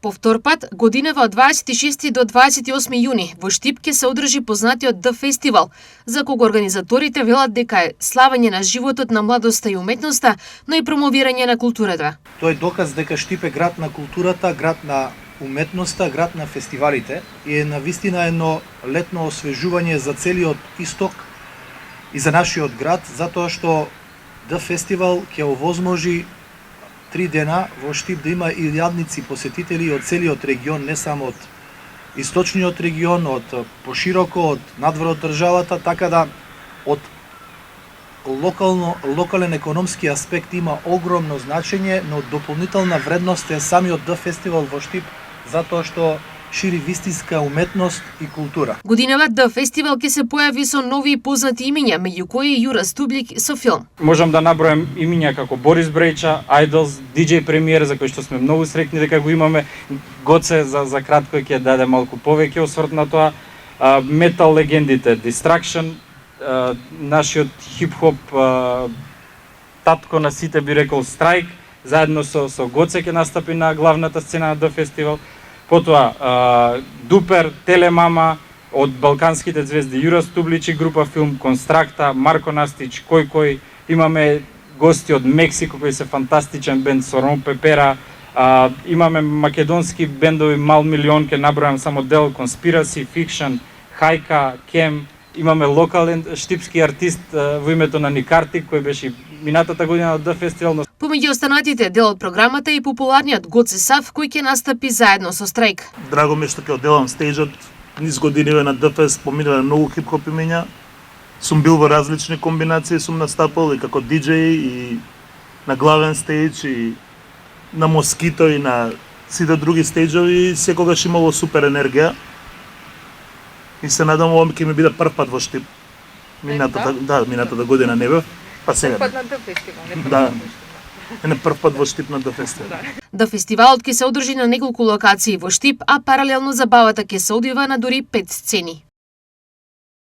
По втор пат, годинава од 26 до 28 јуни во Штип ќе се одржи познатиот Д фестивал, за кого организаторите велат дека е славење на животот на младоста и уметноста, но и промовирање на културата. Тој е доказ дека Штип е град на културата, град на уметноста, град на фестивалите и е навистина едно летно освежување за целиот исток и за нашиот град, затоа што Д фестивал ќе овозможи 3 дена во Штип да има илјадници посетители од целиот регион, не само од источниот регион, од пошироко, од надвор од државата, така да од локален економски аспект има огромно значење, но дополнителна вредност е самиот Д фестивал во Штип, затоа што шири вистинска уметност и култура. Годинава Д фестивал ќе се појави со нови и познати имиња, меѓу кои Јура Стублик со филм. Можам да набројам имиња како Борис Брејча, Idols, DJ Премиер, за кој што сме многу среќни дека го имаме. Гоце за кратко ќе даде малку повеќе осврт на тоа. Метал легендите Distraction, нашиот хип-хоп татко на сите би рекол Страйк, заедно со Гоце ќе настапи на главната сцена на Д фестивал. Потоа Дупер, Телемама, од балканските звезди Јура Стублич и група филм Констракта, Марко Настич, Кој, имаме гости од Мексико кои се фантастичен бенд Сорон Пепера, имаме македонски бендови Мал Милион, ке набројам само дел, Conspiracy, Fiction, Хајка, Кем, имаме локален штипски артист во името на Никартик, кој беше минатата година на Д фестивал. Помеѓу останатите дел од програмата и популарниот Гоце Сав, кој ќе настапи заедно со Страйк. Драго ми што ќе одделам стејџот, низ години на Д фест поминуваме многу хип-хоп имиња. Сум бил во различни комбинации, сум настапал и како диџеј и на главен стејдж и на Москито и на сите други стејџови, секогаш имало супер енергија. И се надам ова ќе ми биде прв пат во Штип. Минатата година не бев, па сега. Прв пат на Д фестивал, не прв Да. Не прв пат во Штип на Д фестивал. Д фестивалот ќе се одржи на неколку локации во Штип, а паралелно забавата ќе се одвива на дури 5 сцени.